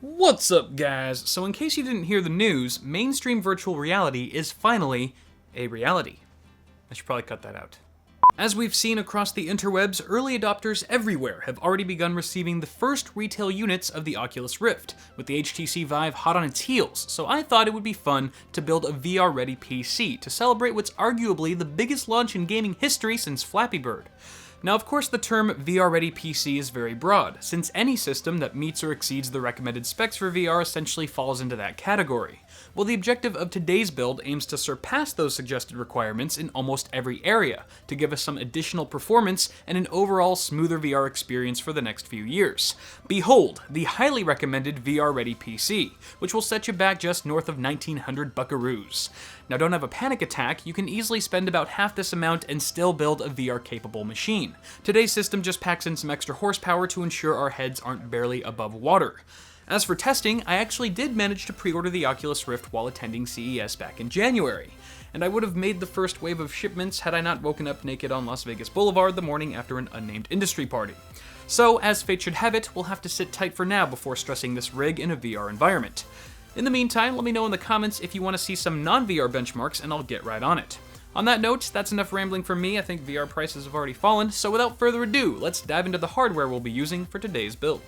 What's up, guys? So in case you didn't hear the news, mainstream virtual reality is finally a reality. I should probably cut that out. As we've seen across the interwebs, early adopters everywhere have already begun receiving the first retail units of the Oculus Rift, with the HTC Vive hot on its heels, so I thought it would be fun to build a VR-ready PC to celebrate what's arguably the biggest launch in gaming history since Flappy Bird. Now, of course, the term VR-ready PC is very broad, since any system that meets or exceeds the recommended specs for VR essentially falls into that category. Well, the objective of today's build aims to surpass those suggested requirements in almost every area, to give us some additional performance and an overall smoother VR experience for the next few years. Behold, the highly recommended VR-ready PC, which will set you back just north of 1900 buckaroos. Now, don't have a panic attack, you can easily spend about half this amount and still build a VR-capable machine. Today's system just packs in some extra horsepower to ensure our heads aren't barely above water. As for testing, I actually did manage to pre-order the Oculus Rift while attending CES back in January, and I would have made the first wave of shipments had I not woken up naked on Las Vegas Boulevard the morning after an unnamed industry party. So, as fate should have it, we'll have to sit tight for now before stressing this rig in a VR environment. In the meantime, let me know in the comments if you want to see some non-VR benchmarks and I'll get right on it. On that note, that's enough rambling from me. I think VR prices have already fallen, so without further ado, let's dive into the hardware we'll be using for today's build.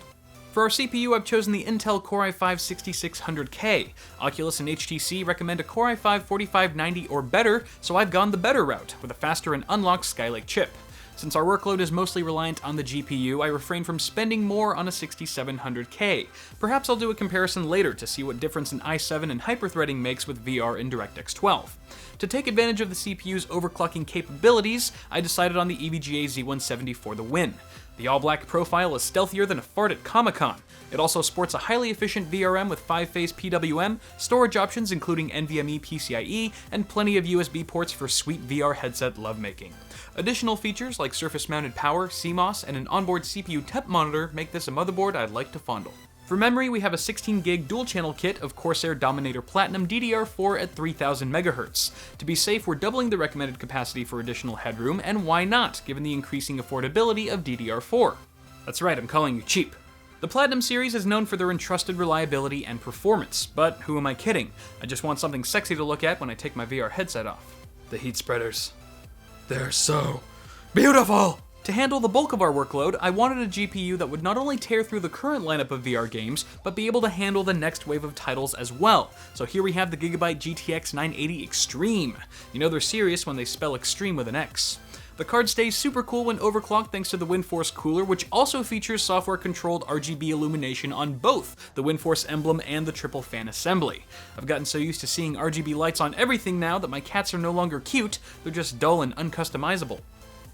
For our CPU, I've chosen the Intel Core i5-6600K. Oculus and HTC recommend a Core i5-4590 or better, so I've gone the better route, with a faster and unlocked Skylake chip. Since our workload is mostly reliant on the GPU, I refrain from spending more on a 6700K. Perhaps I'll do a comparison later to see what difference an i7 and hyperthreading makes with VR in DirectX 12. To take advantage of the CPU's overclocking capabilities, I decided on the EVGA Z170 for the win. The all-black profile is stealthier than a fart at Comic-Con. It also sports a highly efficient VRM with 5-phase PWM, storage options including NVMe PCIe, and plenty of USB ports for sweet VR headset lovemaking. Additional features like surface-mounted power, CMOS, and an onboard CPU temp monitor make this a motherboard I'd like to fondle. For memory, we have a 16GB dual-channel kit of Corsair Dominator Platinum DDR4 at 3000 MHz. To be safe, we're doubling the recommended capacity for additional headroom, and why not, given the increasing affordability of DDR4? That's right, I'm calling you cheap. The Platinum series is known for their entrusted reliability and performance, but who am I kidding? I just want something sexy to look at when I take my VR headset off. The heat spreaders. They're so beautiful! To handle the bulk of our workload, I wanted a GPU that would not only tear through the current lineup of VR games, but be able to handle the next wave of titles as well. So here we have the Gigabyte GTX 980 Extreme. You know they're serious when they spell extreme with an X. The card stays super cool when overclocked thanks to the WindForce cooler, which also features software-controlled RGB illumination on both the WindForce emblem and the triple fan assembly. I've gotten so used to seeing RGB lights on everything now that my cats are no longer cute, they're just dull and uncustomizable.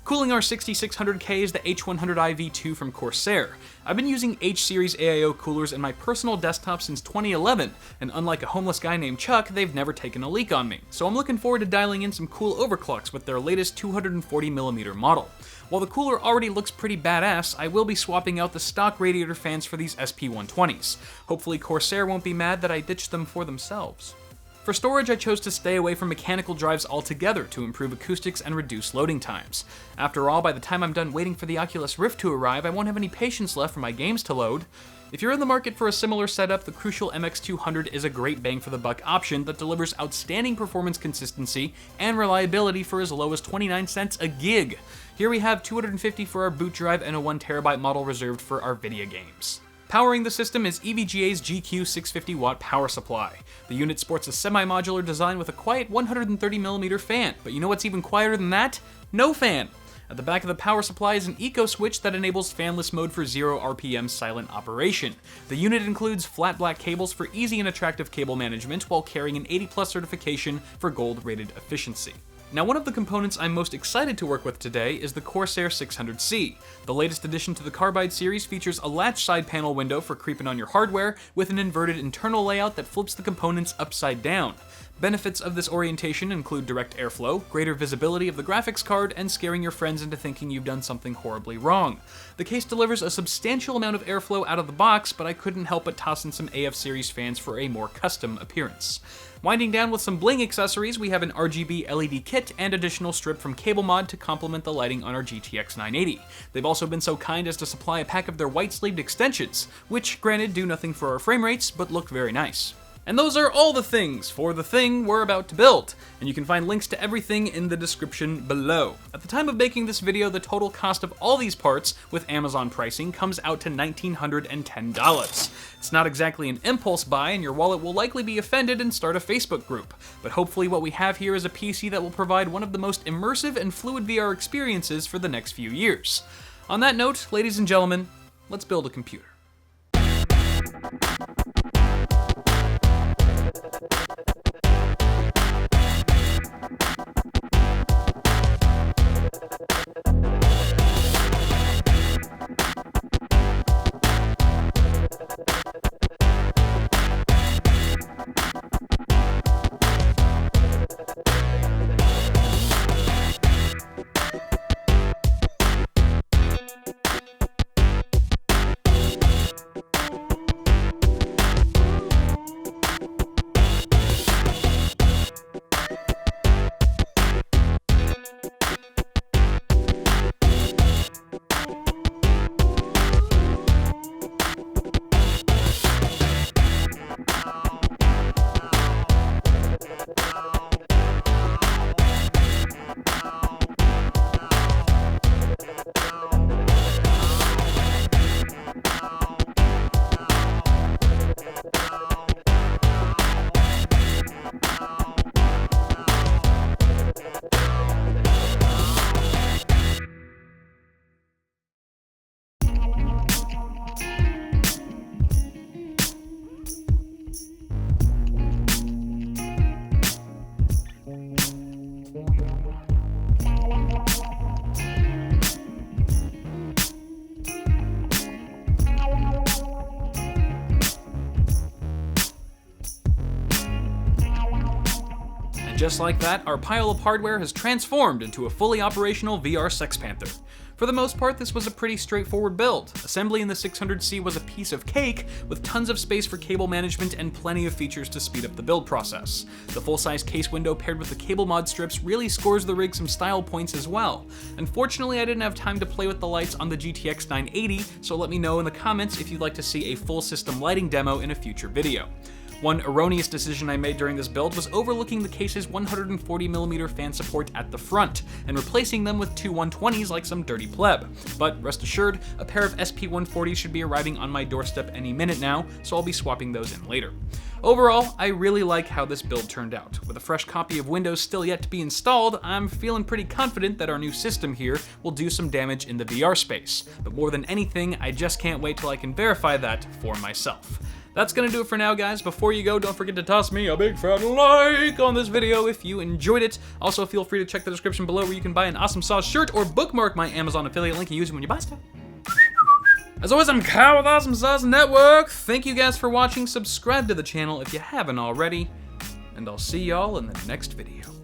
Cooling our 6600K is the H100i-V2 from Corsair. I've been using H-series AIO coolers in my personal desktop since 2011, and unlike a homeless guy named Chuck, they've never taken a leak on me. So I'm looking forward to dialing in some cool overclocks with their latest 240mm model. While the cooler already looks pretty badass, I will be swapping out the stock radiator fans for these SP120s. Hopefully Corsair won't be mad that I ditched them for themselves. For storage, I chose to stay away from mechanical drives altogether to improve acoustics and reduce loading times. After all, by the time I'm done waiting for the Oculus Rift to arrive, I won't have any patience left for my games to load. If you're in the market for a similar setup, the Crucial MX200 is a great bang for the buck option that delivers outstanding performance consistency and reliability for as low as 29 cents a gig. Here we have 250 for our boot drive and a 1TB model reserved for our video games. Powering the system is EVGA's GQ 650-watt power supply. The unit sports a semi-modular design with a quiet 130mm fan, but you know what's even quieter than that? No fan! At the back of the power supply is an eco switch that enables fanless mode for 0 RPM silent operation. The unit includes flat black cables for easy and attractive cable management while carrying an 80+ certification for gold-rated efficiency. Now, one of the components I'm most excited to work with today is the Corsair 600C. The latest addition to the Carbide series features a latch side panel window for creeping on your hardware with an inverted internal layout that flips the components upside down. Benefits of this orientation include direct airflow, greater visibility of the graphics card, and scaring your friends into thinking you've done something horribly wrong. The case delivers a substantial amount of airflow out of the box, but I couldn't help but toss in some AF series fans for a more custom appearance. Winding down with some bling accessories, we have an RGB LED kit and additional strip from Cable Mod to complement the lighting on our GTX 980. They've also been so kind as to supply a pack of their white-sleeved extensions, which, granted, do nothing for our frame rates, but look very nice. And those are all the things for the thing we're about to build, and you can find links to everything in the description below. At the time of making this video, the total cost of all these parts, with Amazon pricing, comes out to $1,910. It's not exactly an impulse buy, and your wallet will likely be offended and start a Facebook group, but hopefully what we have here is a PC that will provide one of the most immersive and fluid VR experiences for the next few years. On that note, ladies and gentlemen, let's build a computer. Just like that, our pile of hardware has transformed into a fully operational VR Sex Panther. For the most part, this was a pretty straightforward build. Assembly in the 600C was a piece of cake, with tons of space for cable management and plenty of features to speed up the build process. The full-size case window paired with the Cable Mod strips really scores the rig some style points as well. Unfortunately, I didn't have time to play with the lights on the GTX 980, so let me know in the comments if you'd like to see a full system lighting demo in a future video. One erroneous decision I made during this build was overlooking the case's 140mm fan support at the front, and replacing them with two 120s like some dirty pleb. But rest assured, a pair of SP140s should be arriving on my doorstep any minute now, so I'll be swapping those in later. Overall, I really like how this build turned out. With a fresh copy of Windows still yet to be installed, I'm feeling pretty confident that our new system here will do some damage in the VR space. But more than anything, I just can't wait till I can verify that for myself. That's gonna do it for now, guys. Before you go, don't forget to toss me a big fat like on this video if you enjoyed it. Also, feel free to check the description below where you can buy an Awesome Sauce shirt or bookmark my Amazon affiliate link and use it when you buy stuff. As always, I'm Kyle with Awesome Sauce Network. Thank you guys for watching. Subscribe to the channel if you haven't already, and I'll see y'all in the next video.